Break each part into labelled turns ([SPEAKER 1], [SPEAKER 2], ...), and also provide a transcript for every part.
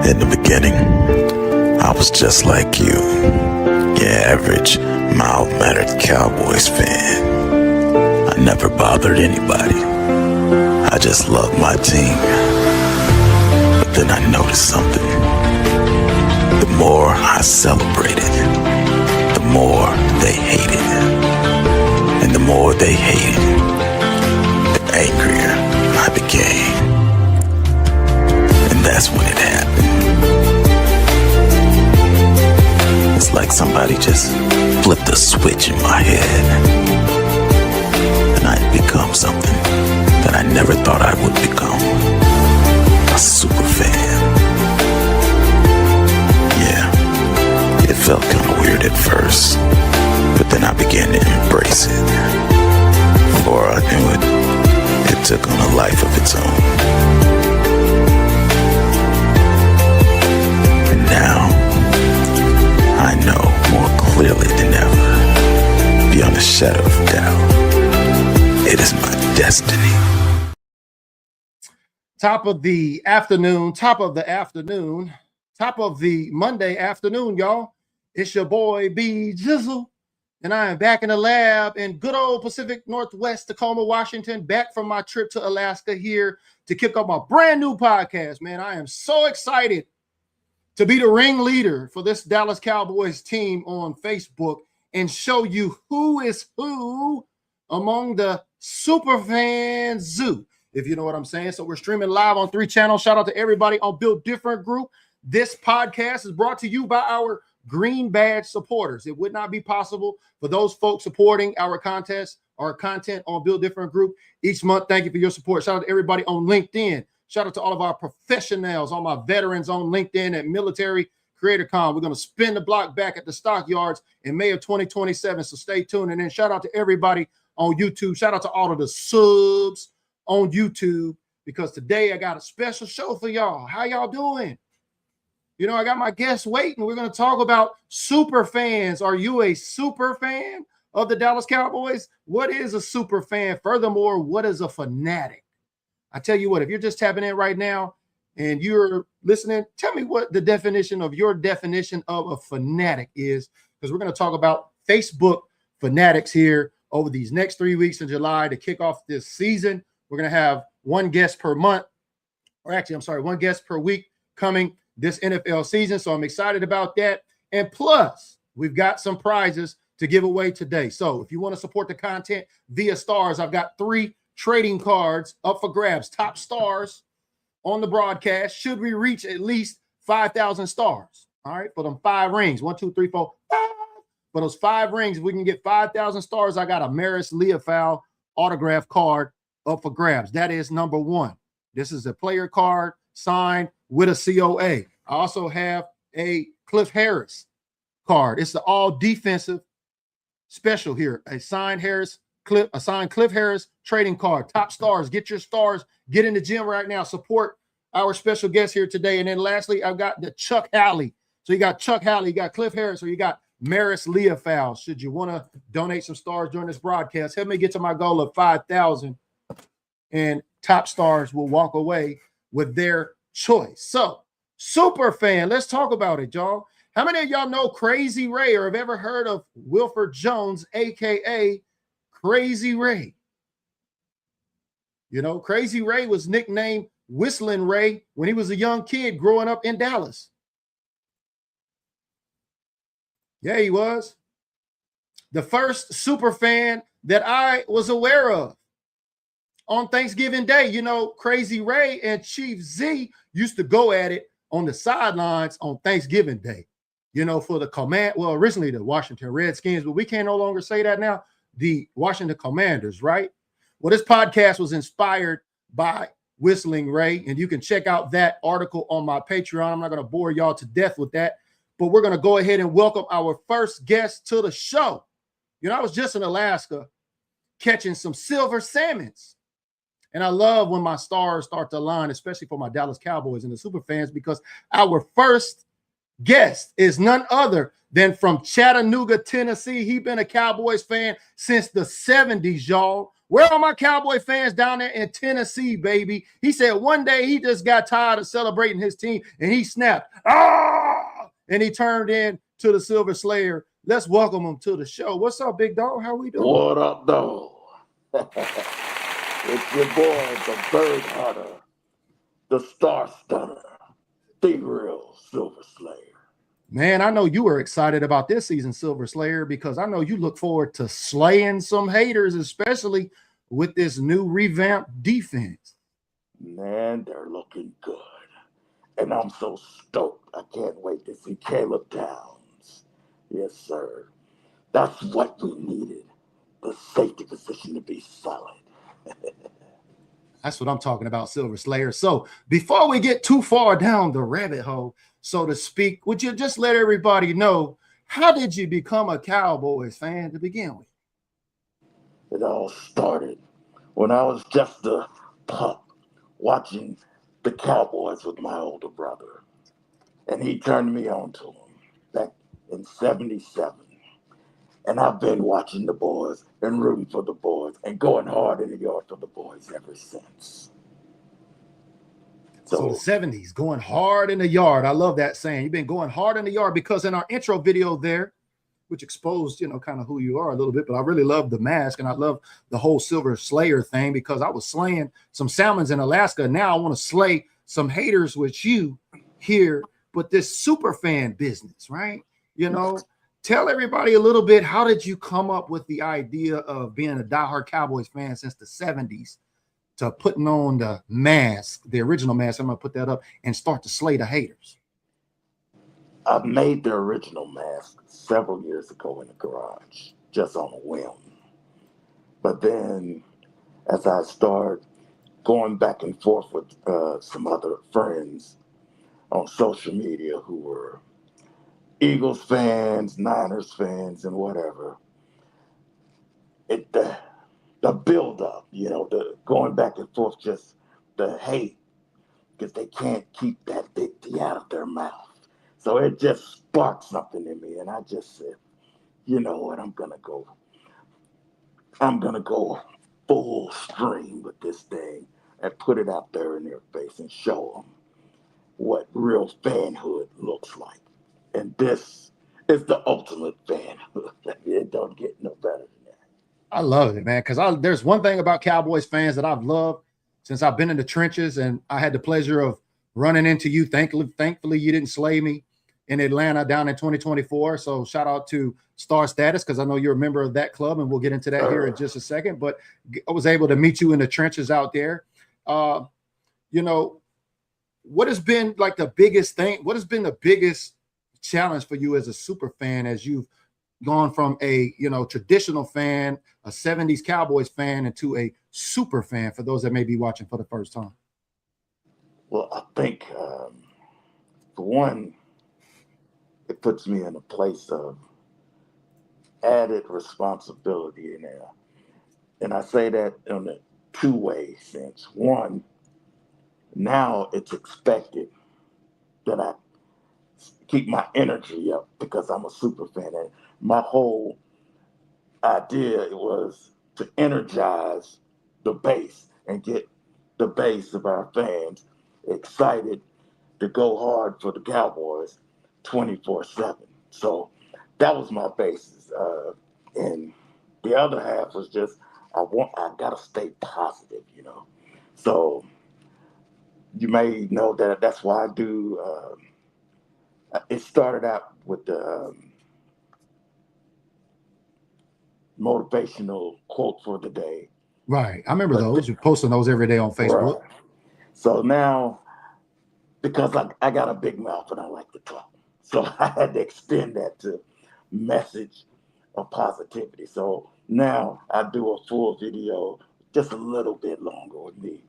[SPEAKER 1] In the beginning, I was just like you, your average, mild-mannered Cowboys fan. I never bothered anybody. I just loved my team. But then I noticed something. The more I celebrated, the more they hated. And the more they hated, the angrier I became. And that's when it happened. It's like somebody just flipped a switch in my head. And I'd become something that I never thought I would become. A super fan. Yeah, it felt kind of weird at first, but then I began to embrace it. Before I knew it, it took on a life of its own. And now, I know more clearly than ever, beyond a shadow of doubt, it is my destiny.
[SPEAKER 2] Top of the afternoon, top of the Monday afternoon, y'all. It's your boy B Jizzle, and I am back in the lab in good old Pacific Northwest Tacoma, Washington, back from my trip to Alaska here to kick off my brand new podcast, man. I am so excited to be the ringleader for this Dallas Cowboys team on Facebook and show you who is who among the super fan zoo, if you know what I'm saying. So we're streaming live on 3 channels. Shout out to everybody on Build Different Group. This podcast is brought to you by our Green Badge supporters. It would not be possible for those folks supporting our contest or content on Build Different Group each month. Thank you for your support. Shout out to everybody on LinkedIn. Shout out to all of our professionals, all my veterans on LinkedIn at Military Creator Con. We're going to spin the block back at the stockyards in May of 2027. So stay tuned. And then shout out to everybody on YouTube. Shout out to all of the subs on YouTube, because today I got a special show for y'all. How y'all doing? You know, I got my guests waiting. We're going to talk about super fans. Are you a super fan of the Dallas Cowboys? What is a super fan? Furthermore, what is a fanatic? I tell you what, if you're just tapping in right now and you're listening, tell me what the definition of your definition of a fanatic is, because we're going to talk about Facebook fanatics here over these next 3 weeks in July to kick off this season. We're going to have one guest per month, or actually, I'm sorry, one guest per week coming this NFL season. So I'm excited about that. And plus, we've got some prizes to give away today. So if you want to support the content via stars, I've got 3 trading cards up for grabs. Top stars on the broadcast. Should we reach at least 5,000 stars? All right, for them 5 rings. 1, 2, 3, 4, 5. For those 5 rings, if we can get 5,000 stars, I got a Maris Leofau autograph card up for grabs. That is number 1. This is a player card signed with a COA. I also have a Cliff Harris card. It's the all defensive special here. A signed Cliff Harris trading card. Top stars. Get your stars. Get in the gym right now. Support our special guest here today. And then lastly, I've got the Chuck Halley. So you got Chuck Halley, you got Cliff Harris, or you got Maris Leofau. Should you want to donate some stars during this broadcast, help me get to my goal of 5,000. And top stars will walk away with their choice. So, super fan, let's talk about it, y'all. How many of y'all know Crazy Ray or have ever heard of Wilford Jones, a.k.a. Crazy Ray? You know, Crazy Ray was nicknamed Whistling Ray when he was a young kid growing up in Dallas. Yeah, he was. The first super fan that I was aware of on Thanksgiving Day. You know, Crazy Ray and Chief Z used to go at it on the sidelines on Thanksgiving Day, you know, for the command. Well, originally the Washington Redskins, but we can no longer say that now. The Washington Commanders, right? Well, this podcast was inspired by Whistling Ray, and you can check out that article on my Patreon. I'm not going to bore y'all to death with that, but we're going to go ahead and welcome our first guest to the show. You know, I was just in Alaska catching some silver salmons. And I love when my stars start to align, especially for my Dallas Cowboys and the super fans, because our first guest is none other than from Chattanooga, Tennessee. He's been a Cowboys fan since the 70s, y'all. Where are my Cowboy fans down there in Tennessee, baby? He said one day he just got tired of celebrating his team and he snapped, ah, and he turned in to the Silver Slayer. Let's welcome him to the show. What's up, big dog? How we doing?
[SPEAKER 3] What up, dog? It's your boy, the Bird Hunter, the Star Stunner, the real Silver Slayer.
[SPEAKER 2] Man, I know you were excited about this season, Silver Slayer, because I know you look forward to slaying some haters, especially with this new revamped defense.
[SPEAKER 3] Man, they're looking good. And I'm so stoked. I can't wait to see Caleb Downs. Yes, sir. That's what we needed. The safety position to be solid.
[SPEAKER 2] That's what I'm talking about, Silver Slayer. So before we get too far down the rabbit hole, so to speak, would you just let everybody know, how did you become a Cowboys fan to begin with?
[SPEAKER 3] It all started when I was just a pup watching the Cowboys with my older brother. And he turned me on to them back in '77. And I've been watching the boys and rooting for the boys and going hard in the yard for the boys ever since.
[SPEAKER 2] So the 70s, going hard in the yard. I love that saying. You've been going hard in the yard, because in our intro video there, which exposed, kind of who you are a little bit, but I really love the mask and I love the whole Silver Slayer thing, because I was slaying some salmons in Alaska. Now I want to slay some haters with you here, but this super fan business, right? Tell everybody a little bit, how did you come up with the idea of being a diehard Cowboys fan since the 70s to putting on the mask, the original mask? I'm going to put that up and start to slay the haters.
[SPEAKER 3] I made the original mask several years ago in the garage, just on a whim. But then as I started going back and forth with some other friends on social media who were Eagles fans, Niners fans, and whatever, the build up, the going back and forth, just the hate, because they can't keep that big D out of their mouth. So it just sparked something in me, and I just said, you know what, I'm gonna go full stream with this thing and put it out there in their face and show them what real fanhood looks like. And this is the ultimate fanhood. It don't get no better than that.
[SPEAKER 2] I love it, man, because there's one thing about Cowboys fans that I've loved since I've been in the trenches, and I had the pleasure of running into you. Thankfully, you didn't slay me in Atlanta down in 2024. So shout out to Star Status, because I know you're a member of that club, and we'll get into that here in just a second. But I was able to meet you in the trenches out there. What has been like the biggest thing? What has been the biggest challenge for you as a super fan, as you've gone from a traditional fan, a 70s Cowboys fan, into a super fan, for those that may be watching for the first time?
[SPEAKER 3] Well, I think for one, it puts me in a place of added responsibility in there. And I say that in a two-way sense. One, now it's expected that I keep my energy up because I'm a super fan. And my whole idea was to energize the base and get the base of our fans excited to go hard for the Cowboys 24/7. So that was my basis. And the other half was just, I gotta stay positive, So you may know that that's why I do. It started out with the motivational quote for the day.
[SPEAKER 2] Right. I remember those. You're posting those every day on Facebook.
[SPEAKER 3] Right. So now, because I got a big mouth and I like to talk, so I had to extend that to message of positivity. So now I do a full video, just a little bit longer, with me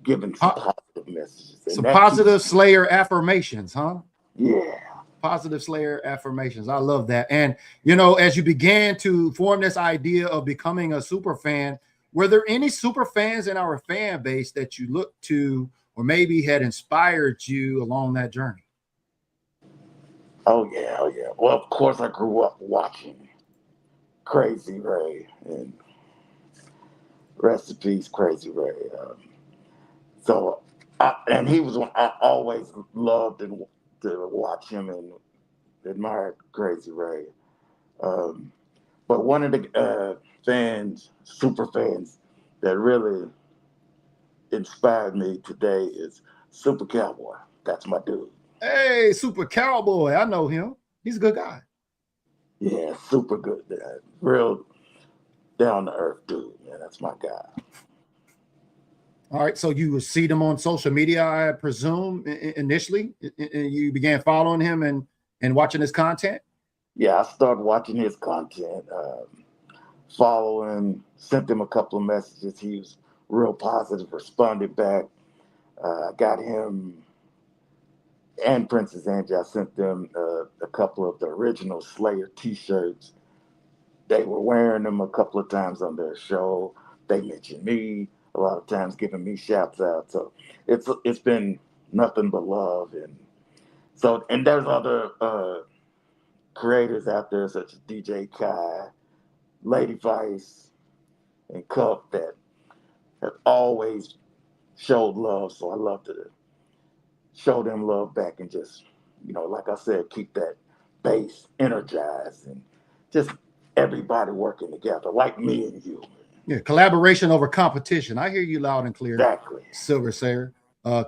[SPEAKER 3] giving some positive messages.
[SPEAKER 2] Some positive Slayer affirmations, huh?
[SPEAKER 3] Yeah.
[SPEAKER 2] Positive Slayer affirmations. I love that. And, as you began to form this idea of becoming a super fan, were there any super fans in our fan base that you looked to, or maybe had inspired you along that journey?
[SPEAKER 3] Oh, yeah. Well, of course, I grew up watching Crazy Ray and Rest in peace, Crazy Ray. And he was one I always loved to watch him and admired Crazy Ray. But one of the super fans, that really inspired me today is Super Cowboy. That's my dude.
[SPEAKER 2] Hey, Super Cowboy. I know him. He's a good guy.
[SPEAKER 3] Yeah, super good. Real down to earth dude. Yeah, that's my guy.
[SPEAKER 2] All right. So you see them on social media, I presume, initially, and you began following him and watching his content?
[SPEAKER 3] Yeah, I started watching his content, following, sent him a couple of messages. He was real positive, responded back. I got him and Princess Angie. I sent them a couple of the original Slayer t-shirts. They were wearing them a couple of times on their show. They mentioned me a lot of times, giving me shouts out. So it's been nothing but love. And there's other creators out there such as DJ Kai, Lady Vice, and Cup that have always showed love. So I love to show them love back and just, like I said, keep that base energized and just everybody working together, like me and you.
[SPEAKER 2] Yeah, collaboration over competition. I hear you loud and clear.
[SPEAKER 3] Exactly.
[SPEAKER 2] Silver Slayer.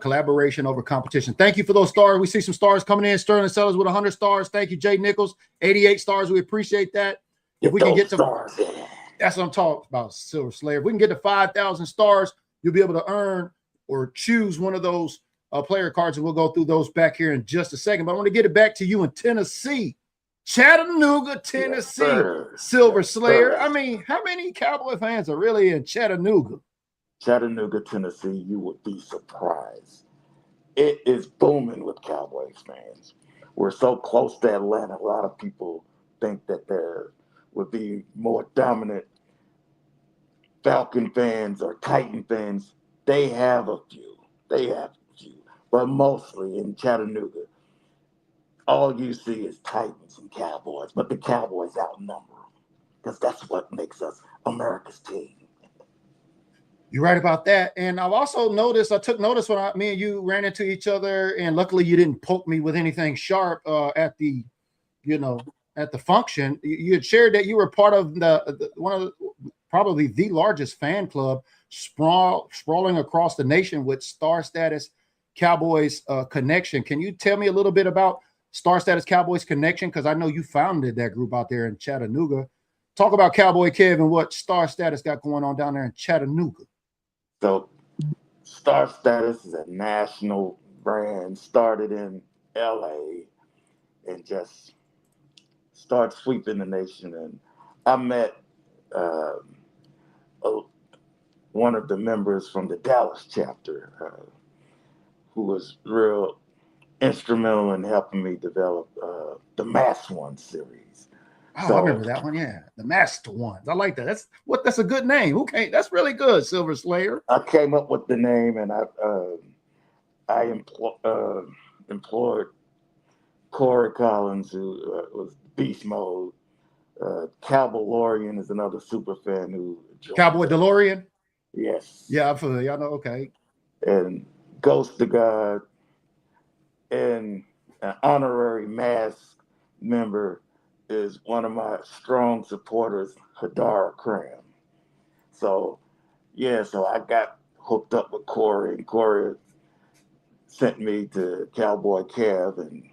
[SPEAKER 2] Collaboration over competition. Thank you for those stars. We see some stars coming in. Sterling Sellers with 100 stars. Thank you, Jay Nichols. 88 stars. We appreciate that. If we can get to
[SPEAKER 3] stars,
[SPEAKER 2] that's what I'm talking about, Silver Slayer. If we can get to 5,000 stars, you'll be able to earn or choose one of those player cards, and we'll go through those back here in just a second. But I want to get it back to you in Tennessee. Chattanooga, Tennessee. Yes, Silver Slayer. I mean, how many Cowboy fans are really in Chattanooga?
[SPEAKER 3] Chattanooga, Tennessee, you would be surprised. It is booming with Cowboys fans. We're so close to Atlanta. A lot of people think that there would be more dominant Falcon fans or Titan fans. They have a few. But mostly in Chattanooga, all you see is Titans and Cowboys, but the Cowboys outnumber them because that's what makes us America's team.
[SPEAKER 2] You're right about that. And I've also noticed, I took notice when me and you ran into each other, and luckily you didn't poke me with anything sharp at the function. You had shared that you were part of probably the largest fan club sprawling across the nation with Star Status Cowboys Connection. Can you tell me a little bit about Star Status Cowboys Connection? Because I know you founded that group out there in Chattanooga. Talk about Cowboy Kev and what Star Status got going on down there in Chattanooga.
[SPEAKER 3] So Star Status is a national brand, started in LA and just started sweeping the nation. And I met one of the members from the Dallas chapter who was real instrumental in helping me develop the Mass One series.
[SPEAKER 2] Oh, I remember that one. Yeah, the Master Ones. I like that. That's a good name. Okay, that's really good, Silver Slayer.
[SPEAKER 3] I came up with the name, and I employed Corey Collins, who was Beast Mode. Cowboy DeLorean is another super fan who
[SPEAKER 2] Cowboy DeLorean.
[SPEAKER 3] Yes.
[SPEAKER 2] Yeah, I'm familiar. Y'all know. Okay.
[SPEAKER 3] And Ghost to God, and an honorary Mask member is one of my strong supporters, Hadara Cram. So I got hooked up with Corey, and Corey sent me to Cowboy Kev, and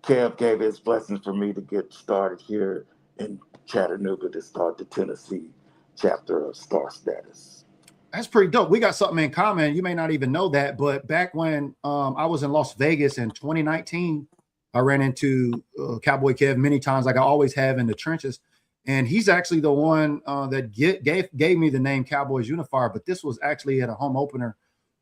[SPEAKER 3] Kev gave his blessings for me to get started here in Chattanooga to start the Tennessee chapter of Star Status.
[SPEAKER 2] That's pretty dope. We got something in common. You may not even know that, but back when I was in Las Vegas in 2019, I ran into Cowboy Kev many times, like I always have in the trenches. And he's actually the one that gave me the name Cowboys Unifier, but this was actually at a home opener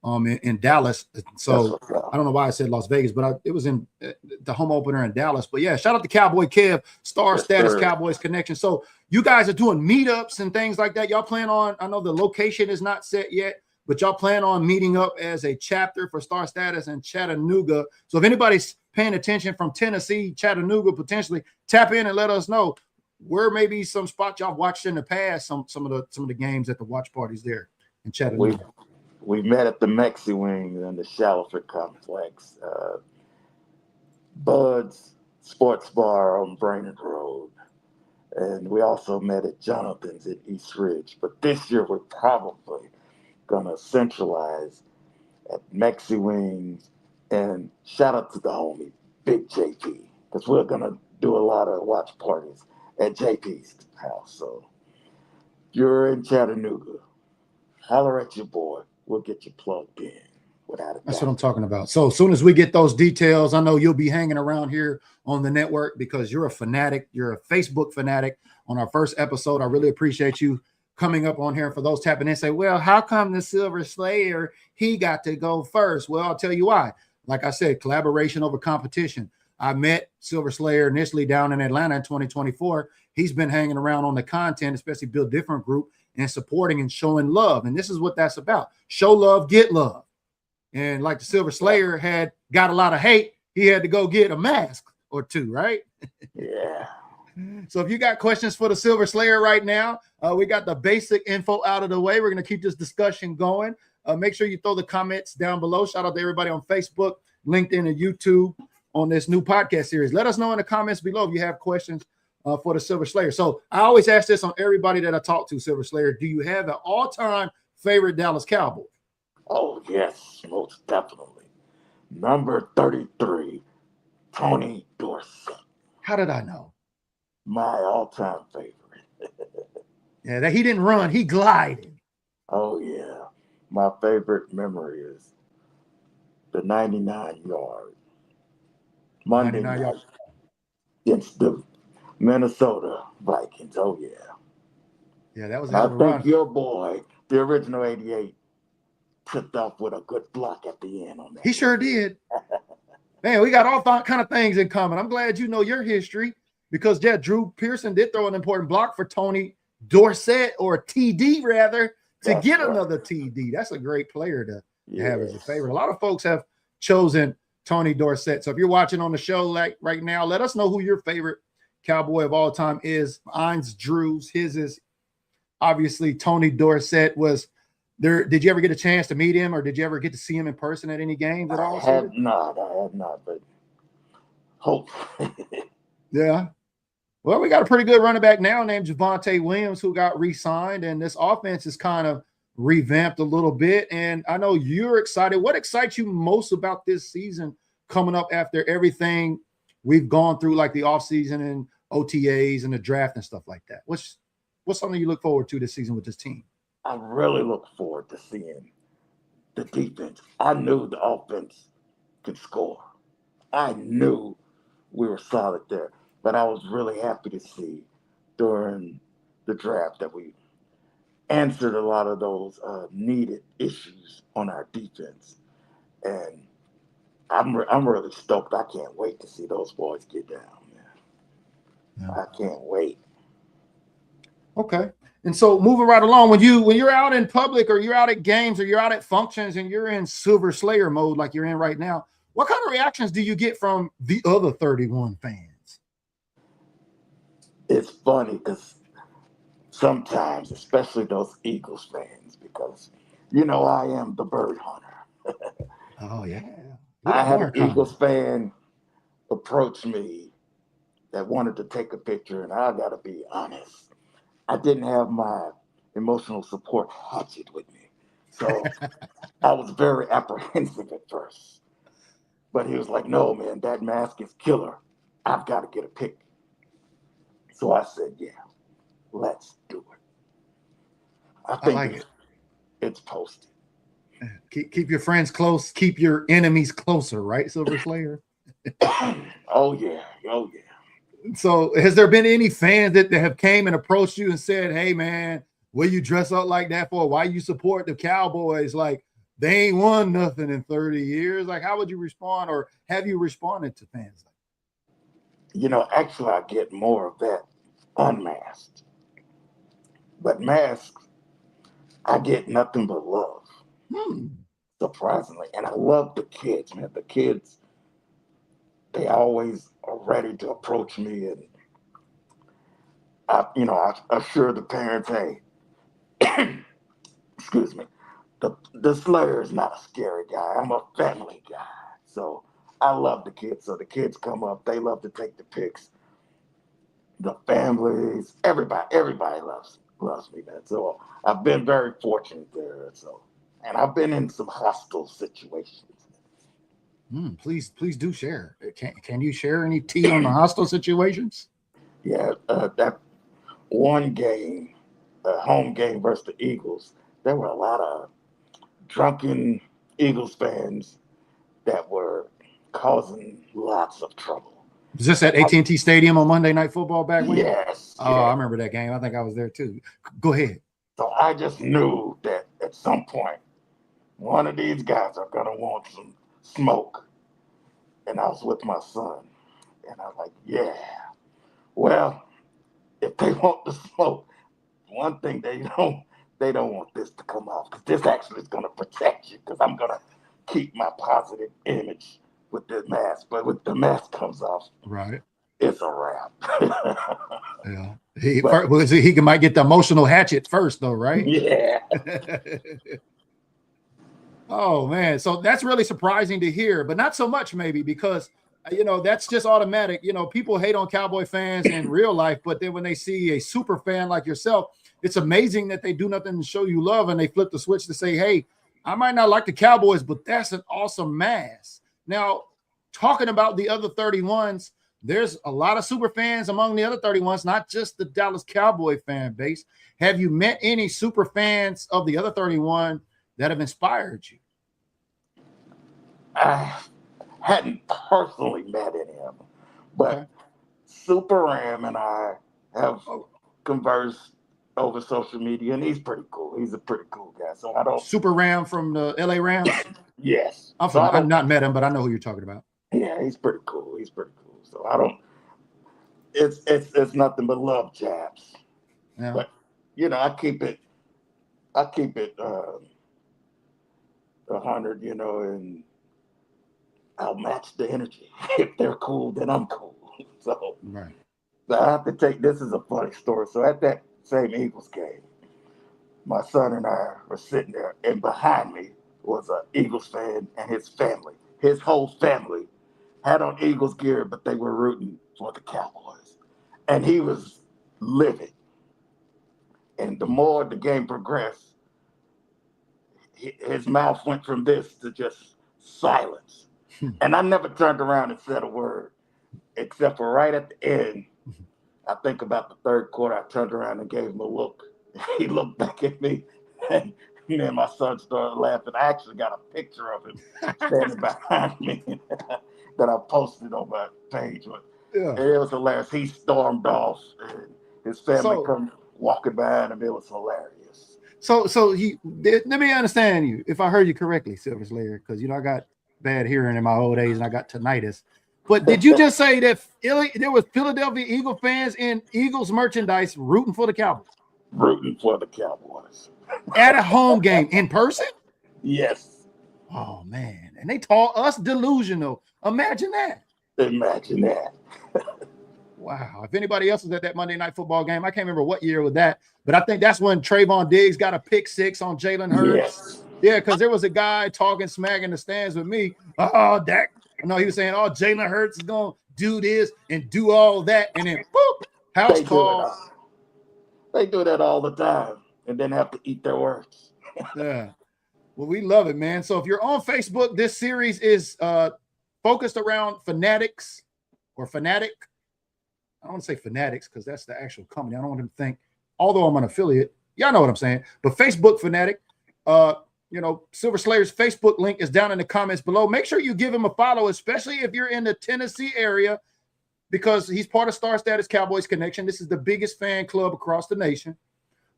[SPEAKER 2] in Dallas. So I don't know why I said Las Vegas, but it was in the home opener in Dallas. But yeah, shout out to Cowboy Kev, Star Status Cowboys Connection. So you guys are doing meetups and things like that. Y'all plan on, I know the location is not set yet, but y'all plan on meeting up as a chapter for Star Status in Chattanooga. So if anybody's paying attention from Tennessee, Chattanooga, potentially tap in and let us know. where maybe some spots y'all watched in the past, some of the games at the watch parties there in Chattanooga.
[SPEAKER 3] We met at the Mexi Wing in the Shallowford Complex, Bud's Sports Bar on Brainerd Road, and we also met at Jonathan's at East Ridge. But this year we're probably gonna centralize at Mexi Wings, and shout out to the homie Big JP, because we're gonna do a lot of watch parties at JP's house. So if you're in Chattanooga, holler at your boy. We'll get you plugged in without a doubt.
[SPEAKER 2] That's what I'm talking about. So as soon as we get those details, I know you'll be hanging around here on the network because you're a fanatic. You're a Facebook fanatic. On our first episode, I really appreciate you coming up on here. For those tapping in, say, well, how come the Silver Slayer, he got to go first? Well, I'll tell you why. Like I said, collaboration over competition. I met Silver Slayer initially down in Atlanta in 2024. He's been hanging around on the content, especially Build Different Group, and supporting and showing love. And this is what that's about. Show love, get love. And like the Silver Slayer had got a lot of hate, he had to go get a mask or two, right?
[SPEAKER 3] Yeah.
[SPEAKER 2] So if you got questions for the Silver Slayer right now, we got the basic info out of the way. We're going to keep this discussion going. Make sure you throw the comments down below. Shout out to everybody on Facebook, LinkedIn, and YouTube on this new podcast series. Let us know in the comments below if you have questions for the Silver Slayer. So I always ask this on everybody that I talk to, Silver Slayer. Do you have an all-time favorite Dallas Cowboy?
[SPEAKER 3] Oh, yes, most definitely. Number 33, Tony Dorsett.
[SPEAKER 2] How did I know?
[SPEAKER 3] My all-time favorite.
[SPEAKER 2] Yeah, that he didn't run, he glided.
[SPEAKER 3] Oh, yeah. My favorite memory is the 99-yard Monday night against the Minnesota Vikings. Oh, yeah.
[SPEAKER 2] Yeah, that was
[SPEAKER 3] I
[SPEAKER 2] a
[SPEAKER 3] think
[SPEAKER 2] run.
[SPEAKER 3] your boy, the original 88, tripped off with a good block at the end on that.
[SPEAKER 2] He sure did. Man, we got all kind of things in common. I'm glad you know your history because, yeah, Drew Pearson did throw an important block for Tony Dorsett, or TD rather, to get another TD. That's a great player to have as a favorite. A lot of folks have chosen Tony Dorsett. So if you're watching on the show like right now, let us know who your favorite Cowboy of all time is. Mine's Drew's. His is obviously Tony Dorsett. Was there? Did you ever get a chance to meet him, or did you ever get to see him in person at any games at all?
[SPEAKER 3] I have not, but hope.
[SPEAKER 2] Yeah. Well, we got a pretty good running back now named Javonte Williams who got re-signed, and this offense is kind of revamped a little bit. And I know you're excited. What excites you most about this season coming up after everything we've gone through, like the offseason and OTAs and the draft and stuff like that? What's something you look forward to this season with this team?
[SPEAKER 3] I really look forward to seeing the defense. I knew the offense could score. I knew we were solid there. But I was really happy to see during the draft that we answered a lot of those needed issues on our defense. And I'm really stoked. I can't wait to see those boys get down, man. Yeah. I can't wait.
[SPEAKER 2] Okay. And so moving right along, when you're out in public or you're out at games or you're out at functions and you're in Silver Slayer mode like you're in right now, what kind of reactions do you get from the other 31 fans?
[SPEAKER 3] It's funny because sometimes, especially those Eagles fans, because, you know, I am the bird hunter.
[SPEAKER 2] Oh, yeah.
[SPEAKER 3] I had an Eagles fan approach me that wanted to take a picture, and I got to be honest. I didn't have my emotional support hatchet with me. So I was very apprehensive at first. But he was like, no, man, that mask is killer. I've got to get a pic. So I said, yeah, let's do it. I think like it's posted.
[SPEAKER 2] Keep your friends close. Keep your enemies closer, right, Silver Slayer?
[SPEAKER 3] Oh, yeah. Oh, yeah.
[SPEAKER 2] So has there been any fans that have came and approached you and said, hey, man, will you dress up like that for? Why you support the Cowboys? Like, they ain't won nothing in 30 years. Like, how would you respond, or have you responded to fans?
[SPEAKER 3] You know, actually, I get more of that unmasked. But masked, I get nothing but love. Surprisingly. And I love the kids, man. The kids, they always are ready to approach me. And I assure the parents, hey, excuse me, the Slayer is not a scary guy. I'm a family guy. So I love the kids. So the kids come up, they love to take the pics. The families, everybody loves me, man. So I've been very fortunate there. So, and I've been in some hostile situations.
[SPEAKER 2] Please do share. Can you share any tea on the hostile situations?
[SPEAKER 3] Yeah, that one game, home game versus the Eagles, there were a lot of drunken Eagles fans that were causing lots of trouble.
[SPEAKER 2] Was this at AT&T Stadium on Monday Night Football back when?
[SPEAKER 3] Yes.
[SPEAKER 2] Oh, I remember that game. I think I was there too. Go ahead.
[SPEAKER 3] So I just knew that at some point, one of these guys are going to want some smoke. And I was with my son. And I was like, yeah. Well, if they want the smoke, one thing they don't want this to come off. Because this actually is going to protect you. Because I'm going to keep my positive image with this mask. But when the mask comes off,
[SPEAKER 2] right,
[SPEAKER 3] it's a wrap.
[SPEAKER 2] Yeah. He might get the emotional hatchet first, though, right?
[SPEAKER 3] Yeah.
[SPEAKER 2] Oh, man. So that's really surprising to hear, but not so much maybe because, that's just automatic. People hate on Cowboy fans in real life, but then when they see a super fan like yourself, it's amazing that they do nothing to show you love and they flip the switch to say, hey, I might not like the Cowboys, but that's an awesome mask. Now, talking about the other 31s, there's a lot of super fans among the other 31s, not just the Dallas Cowboy fan base. Have you met any super fans of the other 31 that have inspired you?
[SPEAKER 3] I hadn't personally met any of them, but okay. Super Ram and I have conversed over social media, and he's pretty cool. He's a pretty cool guy. So I don't.
[SPEAKER 2] Super Ram from the LA Rams?
[SPEAKER 3] Yes.
[SPEAKER 2] I've not met him, but I know who you're talking about.
[SPEAKER 3] Yeah, he's pretty cool. So I don't. It's nothing but love jabs. Yeah. But I keep it 100. And I'll match the energy. If they're cool, then I'm cool. So, right. So I have to this is a funny story. So at that same Eagles game, my son and I were sitting there, and behind me was an Eagles fan and his family. His whole family had on Eagles gear, but they were rooting for the Cowboys. And he was livid. And the more the game progressed, his mouth went from this to just silence. And I never turned around and said a word, except for right at the end. I think about the third quarter, I turned around and gave him a look. He looked back at me, and me and my son started laughing. I actually got a picture of him standing behind me that I posted on my page. Yeah. It was hilarious. He stormed off, and his family come walking behind him. It was hilarious.
[SPEAKER 2] So let me understand you, if I heard you correctly, Silver Slayer, because I got bad hearing in my old age and I got tinnitus. But did you just say that there was Philadelphia Eagle fans in Eagles merchandise rooting for the Cowboys?
[SPEAKER 3] Rooting for the Cowboys.
[SPEAKER 2] At a home game in person?
[SPEAKER 3] Yes.
[SPEAKER 2] Oh, man. And they call us delusional. Imagine that.
[SPEAKER 3] Imagine that.
[SPEAKER 2] Wow. If anybody else was at that Monday Night Football game, I can't remember what year was that, but I think that's when Trayvon Diggs got a pick 6 on Jalen Hurts.
[SPEAKER 3] Yes.
[SPEAKER 2] Yeah, because there was a guy talking smack in the stands with me. Oh, Dak. No, he was saying, oh, Jalen Hurts is going to do this and do all that. And then, boop, house call.
[SPEAKER 3] They do that all the time and then have to eat their words.
[SPEAKER 2] Yeah. Well, we love it, man. So if you're on Facebook, this series is focused around Fanatics or Fanatic. I don't want to say Fanatics because that's the actual company. I don't want them to think, although I'm an affiliate, y'all know what I'm saying. But Facebook Fanatic, Silver Slayer's Facebook link is down in the comments below. Make sure you give him a follow, especially if you're in the Tennessee area, because he's part of Star Status Cowboys Connection. This is the biggest fan club across the nation.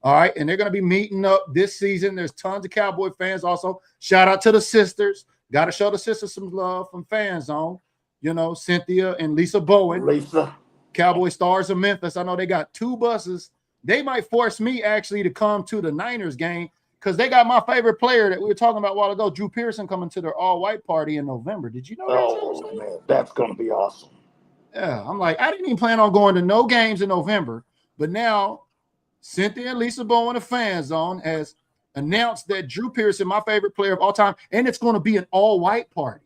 [SPEAKER 2] All right. And they're going to be meeting up this season. There's tons of Cowboy fans also. Shout out to the sisters. Got to show the sisters some love from Fan Zone. Cynthia and Lisa Bowen.
[SPEAKER 3] Lisa.
[SPEAKER 2] Cowboy Stars of Memphis. I know they got 2 buses. They might force me actually to come to the Niners game because they got my favorite player that we were talking about a while ago, Drew Pearson, coming to their all-white party in November. Did you know that?
[SPEAKER 3] Oh, man, that's going to be awesome.
[SPEAKER 2] Yeah, I'm like, I didn't even plan on going to no games in November, But now, Cynthia and Lisa Bowen of Fan Zone has announced that Drew Pearson, my favorite player of all time, and it's going to be an all-white party.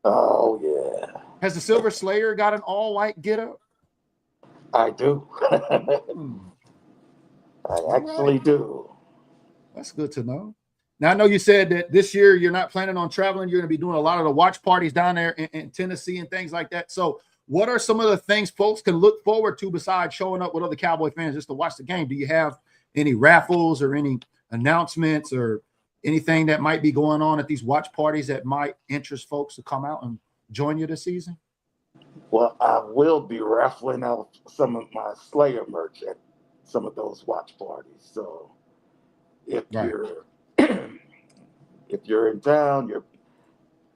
[SPEAKER 3] Oh, yeah.
[SPEAKER 2] Has the Silver Slayer got an all-white get-up?
[SPEAKER 3] I do. I actually do.
[SPEAKER 2] That's good to know. Now, I know you said that this year you're not planning on traveling. You're going to be doing a lot of the watch parties down there in Tennessee and things like that. So what are some of the things folks can look forward to besides showing up with other Cowboy fans just to watch the game? Do you have any raffles or any announcements or anything that might be going on at these watch parties that might interest folks to come out and join you this season?
[SPEAKER 3] Well, I will be raffling out some of my Slayer merch at some of those watch parties. So if you're if you're in town, you're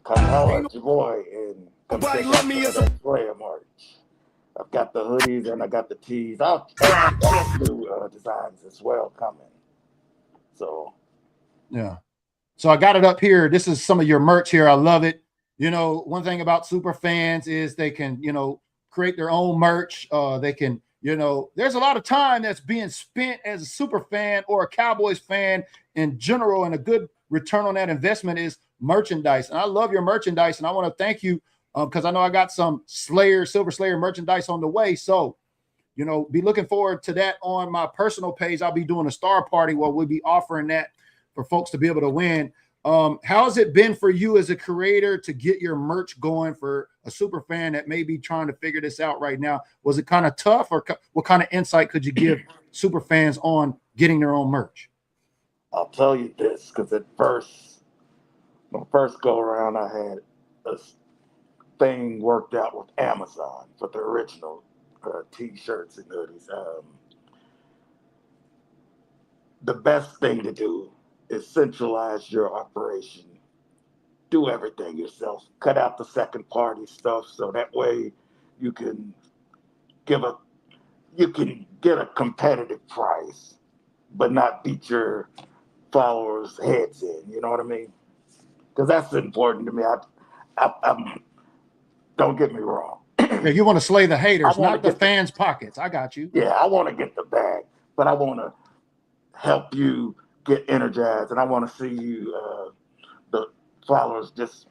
[SPEAKER 3] come holler at your boy and come check out that Slayer merch. I've got the hoodies and I got the tees. I'll have new designs as well coming. So
[SPEAKER 2] yeah. So I got it up here. This is some of your merch here. I love it. You know, one thing about super fans is they can, you know, create their own merch. They can, you know, there's a lot of time that's being spent as a super fan or a Cowboys fan in general, and a good return on that investment is merchandise. And I love your merchandise, and I want to thank you because I know I got some Silver Slayer merchandise on the way. So, you know, be looking forward to that on my personal page. I'll be doing a star party where we'll be offering that for folks to be able to win. How has it been for you as a creator to get your merch going for a super fan that may be trying to figure this out right now? Was it kind of tough, or what kind of insight could you give super fans on getting their own merch?
[SPEAKER 3] I'll tell you this, because at first, my first go around, I had a thing worked out with Amazon for the original t-shirts and hoodies. The best thing to do is centralize your operation. Do everything yourself. Cut out the second party stuff so that way you can get a competitive price, but not beat your followers' heads in. You know what I mean? Because that's important to me. I'm don't get me wrong.
[SPEAKER 2] Yeah, you want to slay the haters, not the fans' pockets. I got you.
[SPEAKER 3] Yeah, I want to get the bag, but I want to help you get energized, and I want to see you, the followers, just,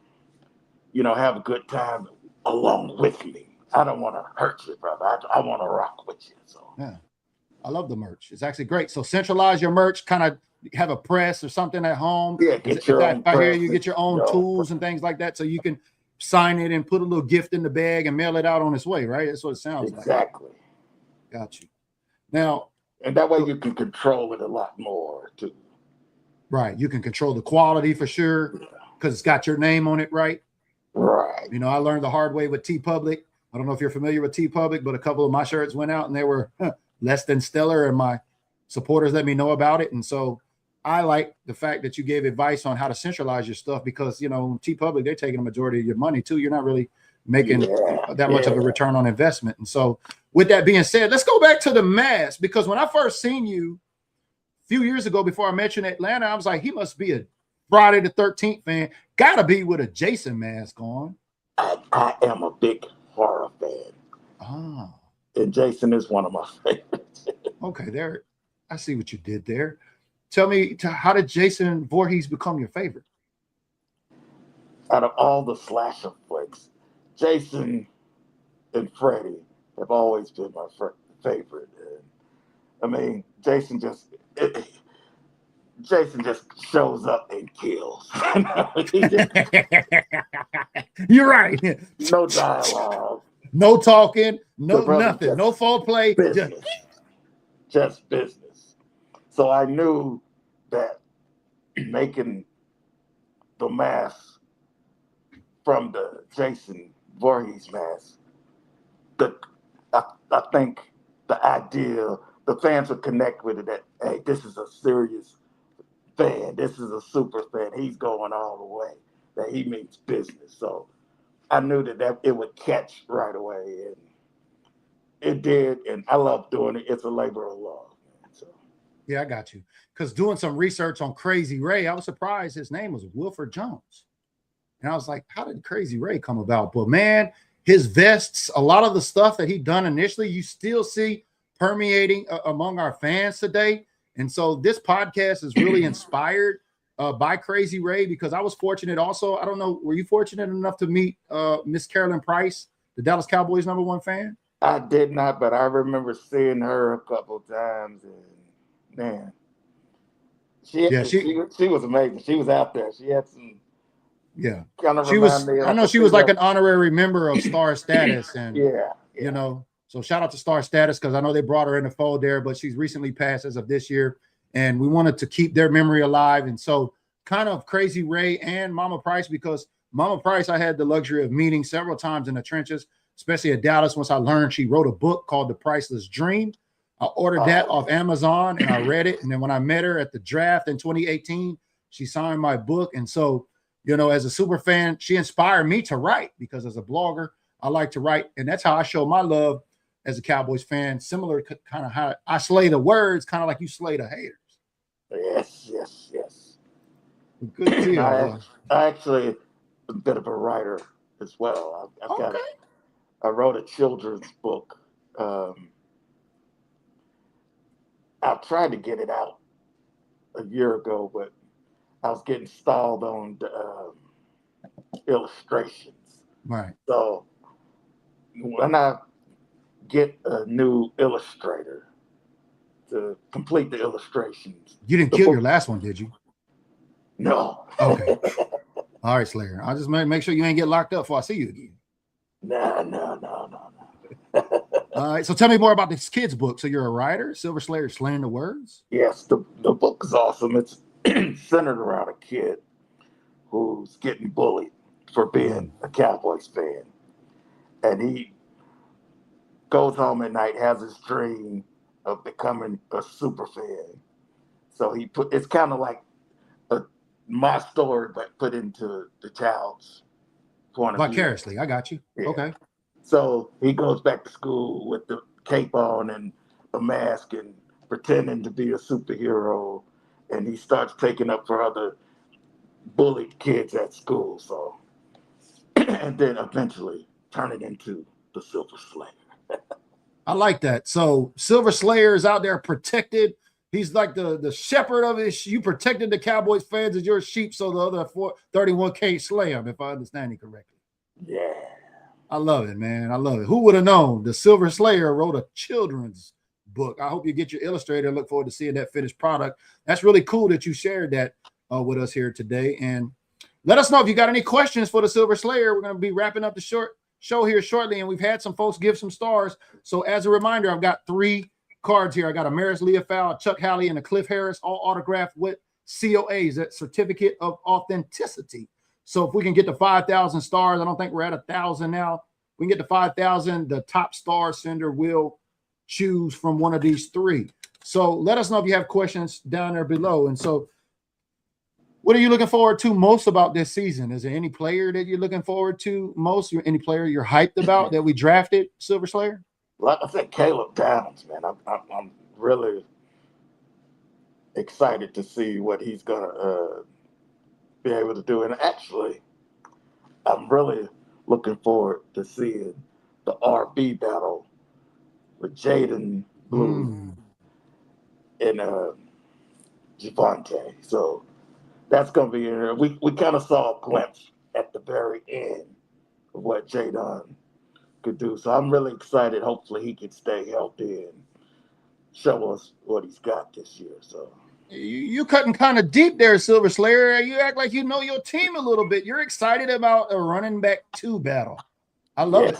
[SPEAKER 3] you know, have a good time along with me. I don't want to hurt you, brother. I want to rock with you. So
[SPEAKER 2] yeah, I love the merch. It's actually great. So centralize your merch, kind of have a press or something at home.
[SPEAKER 3] Yeah, get your own press.
[SPEAKER 2] I hear you get your own tools and things like that, so you can sign it and put a little gift in the bag and mail it out on its way, right? That's what it sounds like.
[SPEAKER 3] Exactly.
[SPEAKER 2] Got you. Now,
[SPEAKER 3] and that way you can control it a lot more too.
[SPEAKER 2] Right. You can control the quality for sure because it's got your name on it, right?
[SPEAKER 3] Right.
[SPEAKER 2] You know, I learned the hard way with TeePublic. I don't know if you're familiar with TeePublic, but a couple of my shirts went out and they were less than stellar, and my supporters let me know about it. And so I like the fact that you gave advice on how to centralize your stuff because, you know, TeePublic, they're taking a majority of your money too. You're not really making that much of a return on investment. And so with that being said, let's go back to the mask, because when I first seen you a few years ago before I met you in Atlanta, I was like, he must be a Friday the 13th fan. Gotta be with a Jason mask on.
[SPEAKER 3] I am a big horror fan.
[SPEAKER 2] Ah.
[SPEAKER 3] And Jason is one of my favorites.
[SPEAKER 2] Okay, there. I see what you did there. Tell me, how did Jason Voorhees become your favorite?
[SPEAKER 3] Out of all the slasher flicks, Jason and Freddy have always been my favorite. And, I mean, Jason just shows up and kills.
[SPEAKER 2] You're right.
[SPEAKER 3] No dialogue.
[SPEAKER 2] No talking. No nothing.
[SPEAKER 3] Just
[SPEAKER 2] no foreplay.
[SPEAKER 3] Business. Just business. So I knew that making the mask from the Jason Voorhees mask, I think the idea, the fans would connect with it that, hey, this is a serious fan. This is a super fan. He's going all the way, that he means business. So I knew that it would catch right away, and it did, and I love doing it. It's a labor of love. So.
[SPEAKER 2] Yeah, I got you. Because doing some research on Crazy Ray, I was surprised his name was Wilford Jones. And I was like, how did Crazy Ray come about? But man, his vests, a lot of the stuff that he done initially, you still see permeating among our fans today. And so this podcast is really inspired by Crazy Ray, because I was fortunate also. I don't know, were you fortunate enough to meet Miss Carolyn Price, the Dallas Cowboys #1 fan?
[SPEAKER 3] I did not, but I remember seeing her a couple times, and man, she was amazing. She was out there. She had some.
[SPEAKER 2] Yeah,
[SPEAKER 3] kind of
[SPEAKER 2] she was. I know she was like an honorary member of Star Status, and you know, so shout out to Star Status, because I know they brought her in the fold there, but she's recently passed as of this year, and we wanted to keep their memory alive. And so, kind of Crazy Ray and Mama Price, because Mama Price I had the luxury of meeting several times in the trenches, especially at Dallas. Once I learned she wrote a book called The Priceless Dream, I ordered that off Amazon and I read it. And then when I met her at the draft in 2018, she signed my book. And so, you know, as a super fan, she inspired me to write, because as a blogger, I like to write. And that's how I show my love as a Cowboys fan, similar to kind of how I slay the words, kind of like you slay the haters.
[SPEAKER 3] Yes.
[SPEAKER 2] Good deal.
[SPEAKER 3] I actually a bit of a writer as well. I wrote a children's book. I tried to get it out a year ago, but I was getting stalled on the illustrations.
[SPEAKER 2] Right.
[SPEAKER 3] So when I get a new illustrator to complete the illustrations.
[SPEAKER 2] You didn't kill your last one, did you?
[SPEAKER 3] No.
[SPEAKER 2] Okay. All right, Slayer. I'll just make sure you ain't get locked up before I see you again.
[SPEAKER 3] No.
[SPEAKER 2] All right. So tell me more about this kid's book. So you're a writer, Silver Slayer, slaying the words?
[SPEAKER 3] Yes, the book is awesome. It's centered around a kid who's getting bullied for being a Cowboys fan. And he goes home at night, has his dream of becoming a super fan. So it's kind of like my story, but put into the child's point of view.
[SPEAKER 2] Vicariously, I got you. Yeah. Okay.
[SPEAKER 3] So he goes back to school with the cape on and a mask and pretending to be a superhero, and he starts taking up for other bullied kids at school. So, and then eventually turning into the Silver Slayer.
[SPEAKER 2] I like that. So Silver Slayer is out there protected. He's like the shepherd of his. You protected the Cowboys fans as your sheep, so the other 31 can't slay him, if I understand it correctly.
[SPEAKER 3] Yeah.
[SPEAKER 2] I love it, man. I love it. Who would have known the Silver Slayer wrote a children's book? I hope you get your illustrator. Look forward to seeing that finished product. That's really cool that you shared that with us here today. And let us know if you got any questions for the Silver Slayer. We're going to be wrapping up the show here shortly, and we've had some folks give some stars. So as a reminder, I've got 3 cards here. I got a Maris Leofau, Chuck Halley, and a Cliff Harris, all autographed with COAs, that certificate of authenticity. So if we can get to 5,000 stars, I don't think we're at 1,000 now. We can get to 5,000. The top star sender will choose from one of these 3. So let us know if you have questions down there below. And so what are you looking forward to most about this season? Is there any player that you're looking forward to most? Any player you're hyped about that we drafted, Silver Slayer?
[SPEAKER 3] Like I said, Caleb Downs, man. I'm really excited to see what he's going to be able to do. And actually, I'm really looking forward to seeing the RB battle with Jaden Blue and Javonte. So that's going to be in there. We kind of saw a glimpse at the very end of what Jaden could do. So I'm really excited. Hopefully he can stay healthy and show us what he's got this year. So
[SPEAKER 2] you cutting kind of deep there, Silver Slayer. You act like you know your team a little bit. You're excited about a running back 2 battle. I love it.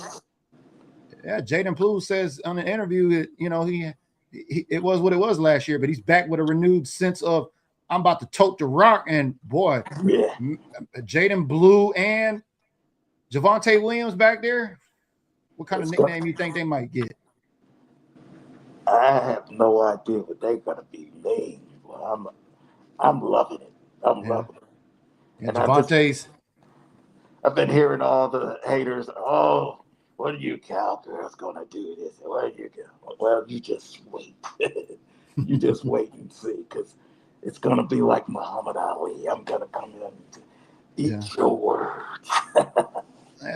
[SPEAKER 2] Yeah, Jaden Blue says on the interview that, you know, he it was what it was last year, but he's back with a renewed sense of I'm about to tote the rock. And boy, Jaden Blue and Javonte Williams back there. What kind of nickname you think they might get?
[SPEAKER 3] I have no idea what they're gonna be named. Well, I'm loving it. I'm loving it.
[SPEAKER 2] And Javonte's.
[SPEAKER 3] I've been hearing all the haters. Oh, what are you Cowgirls gonna do this? What are you gonna? Well, you just wait. You just wait and see, because it's gonna be like Muhammad Ali. I'm gonna come in and eat your words.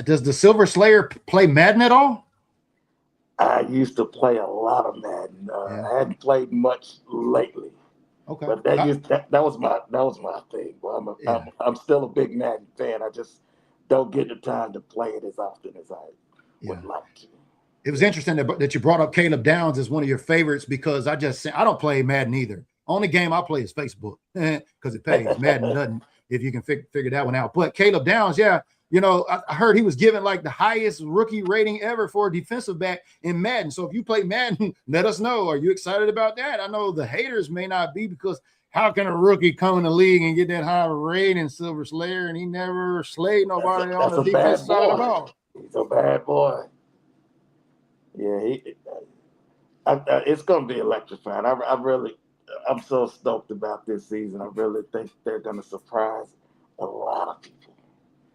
[SPEAKER 2] Does the Silver Slayer play Madden at all?
[SPEAKER 3] used to play a lot of Madden.
[SPEAKER 2] Yeah.
[SPEAKER 3] I hadn't played much lately,
[SPEAKER 2] Okay.
[SPEAKER 3] but that was my thing. Well,
[SPEAKER 2] Yeah.
[SPEAKER 3] I'm still a big Madden fan. I just don't get the time to play it as often as I would like to.
[SPEAKER 2] It was interesting that you brought up Caleb Downs as one of your favorites because I don't play Madden either. Only game I play is Facebook because it pays. Madden doesn't, if you can figure that one out. But Caleb Downs, yeah, you know, I heard he was given like the highest rookie rating ever for a defensive back in Madden. So if you play Madden, let us know. Are you excited about that? I know the haters may not be because how can a rookie come in the league and get that high rating, Silver Slayer, and he never slayed nobody on the defensive side of the ball?
[SPEAKER 3] He's a bad boy. Yeah, it's going to be electrifying. I'm so stoked about this season. I really think they're going to surprise a lot of people.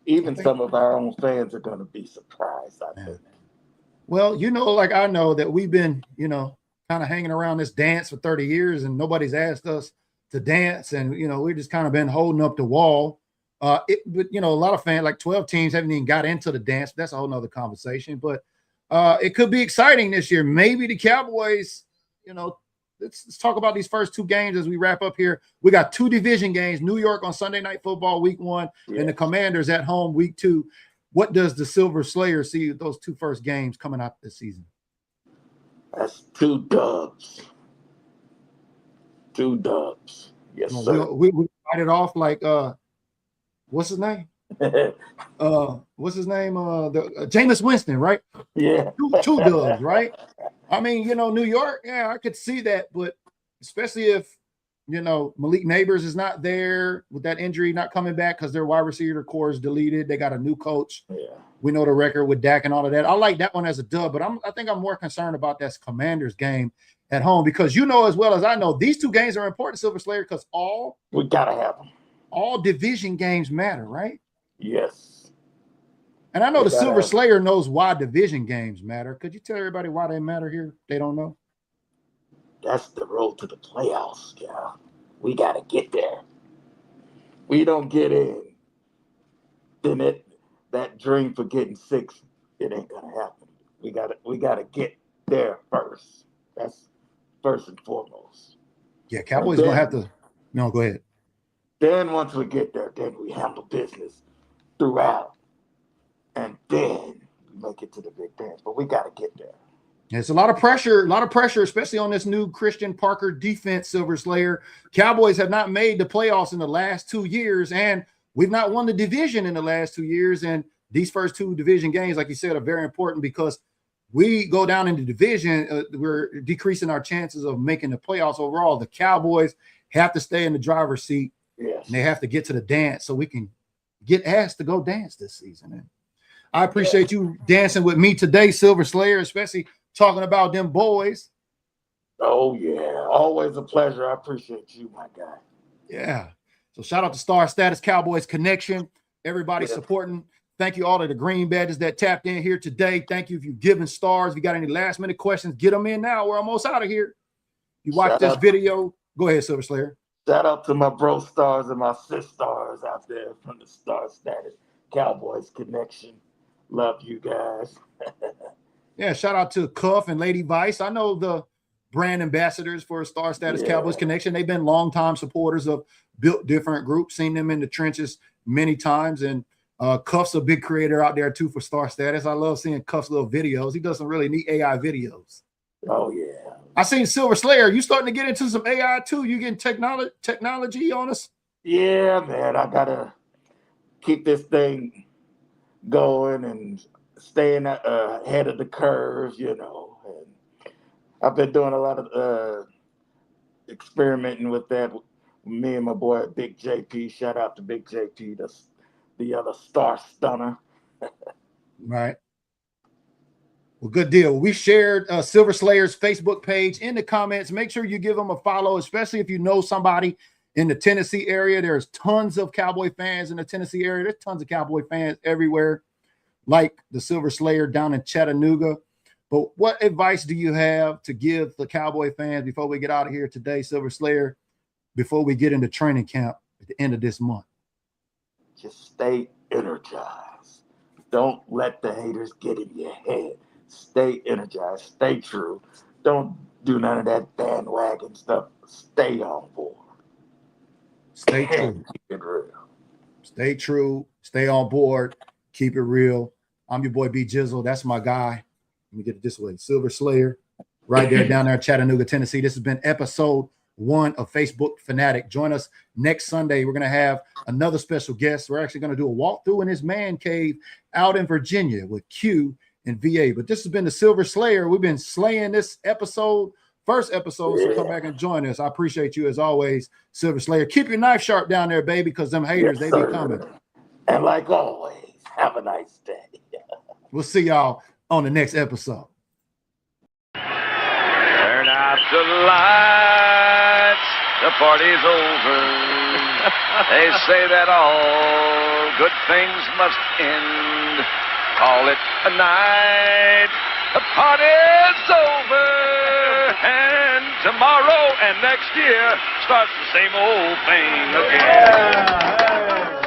[SPEAKER 3] Even some of our own fans are going to be surprised, I think.
[SPEAKER 2] Well, you know, like I know that we've been, you know, kind of hanging around this dance for 30 years and nobody's asked us to dance. And, you know, we've just kind of been holding up the wall. But, you know, a lot of fans, like 12 teams haven't even got into the dance. That's a whole nother conversation. But it could be exciting this year. Maybe the Cowboys, you know, let's talk about these first two games as we wrap up here. We got two division games, New York on Sunday Night Football week 1 and the Commanders at home week 2. What does the Silver Slayer see with those two first games coming out this season?
[SPEAKER 3] That's 2 dubs. 2 dubs. Yes, sir.
[SPEAKER 2] We fight it off like what's his name? What's his name? Jameis Winston, right?
[SPEAKER 3] Yeah.
[SPEAKER 2] Two dubs, right? I mean, you know, New York, yeah, I could see that, but especially if, you know, Malik Neighbors is not there with that injury, not coming back because their wide receiver core is deleted. They got a new coach.
[SPEAKER 3] Yeah.
[SPEAKER 2] We know the record with Dak and all of that. I like that one as a dub, but I think I'm more concerned about that Commanders game at home because you know as well as I know these two games are important, Silver Slayer, because
[SPEAKER 3] we gotta have them.
[SPEAKER 2] All division games matter, right?
[SPEAKER 3] Yes.
[SPEAKER 2] And I know the Silver Slayer knows why division games matter. Could you tell everybody why they matter here? They don't know.
[SPEAKER 3] That's the road to the playoffs, yeah. We got to get there. We don't get in, then that dream for getting 6, it ain't gonna happen. We gotta get there first. That's first and foremost.
[SPEAKER 2] Yeah, Cowboys gonna have to. No, go ahead.
[SPEAKER 3] Then once we get there, then we handle business throughout, and then we make it to the big dance. But we got to get there.
[SPEAKER 2] It's a lot of pressure, especially on this new Christian Parker defense, Silver Slayer. Cowboys have not made the playoffs in the last 2 years, and we've not won the division in the last 2 years. And these first 2 division games, like you said, are very important because we go down in the division, we're decreasing our chances of making the playoffs overall. The Cowboys have to stay in the driver's seat.
[SPEAKER 3] Yes.
[SPEAKER 2] And they have to get to the dance so we can get asked to go dance this season. And I appreciate you dancing with me today, Silver Slayer, especially talking about them boys.
[SPEAKER 3] Oh, yeah. Always a pleasure. I appreciate you, my guy.
[SPEAKER 2] Yeah. So shout out to Star Status Cowboys Connection. Everybody supporting. Thank you all to the green badges that tapped in here today. Thank you if you've given stars. If you got any last minute questions, get them in now. We're almost out of here. You watch this video. Go ahead, Silver Slayer.
[SPEAKER 3] Shout out to my bro stars and my sis stars out there from the Star Status Cowboys Connection. Love you guys.
[SPEAKER 2] Yeah, shout out to Cuff and Lady Vice. I know the brand ambassadors for Star Status Cowboys Connection. They've been longtime supporters of Built Different Group, seen them in the trenches many times. And Cuff's a big creator out there too for Star Status. I love seeing Cuff's little videos. He does some really neat AI videos.
[SPEAKER 3] Oh, yeah.
[SPEAKER 2] I seen Silver Slayer. You starting to get into some AI too? You getting technology on us?
[SPEAKER 3] Yeah, man. I gotta keep this thing going and staying ahead of the curve, you know. And I've been doing a lot of experimenting with that. Me and my boy Big JP. Shout out to Big JP, the other star stunner.
[SPEAKER 2] Right. Well, good deal. We shared Silver Slayer's Facebook page in the comments. Make sure you give them a follow, especially if you know somebody in the Tennessee area. There's tons of Cowboy fans in the Tennessee area. There's tons of Cowboy fans everywhere, like the Silver Slayer down in Chattanooga. But what advice do you have to give the Cowboy fans before we get out of here today, Silver Slayer, before we get into training camp at the end of this month?
[SPEAKER 3] Just stay energized. Don't let the haters get in your head. Stay energized. Stay true. Don't do none of that bandwagon stuff. Stay on board.
[SPEAKER 2] Stay true.
[SPEAKER 3] Keep it real.
[SPEAKER 2] Stay true. Stay on board. Keep it real. I'm your boy B Jizzle. That's my guy. Let me get it this way. Silver Slayer, right there down there in Chattanooga, Tennessee. This has been episode 1 of Facebook Fanatic. Join us next Sunday. We're going to have another special guest. We're actually going to do a walkthrough in his man cave out in Virginia with Q and VA. But this has been the Silver Slayer. We've been slaying this episode, first episode. So come back and join us. I appreciate you as always, Silver Slayer. Keep your knife sharp down there, baby, because them haters, they be coming.
[SPEAKER 3] And like always, have a nice day.
[SPEAKER 2] We'll see y'all on the next episode.
[SPEAKER 4] Turn out the lights, the party's over. They say that all good things must end. Call it a night, the party's over. And tomorrow and next year starts the same old thing again.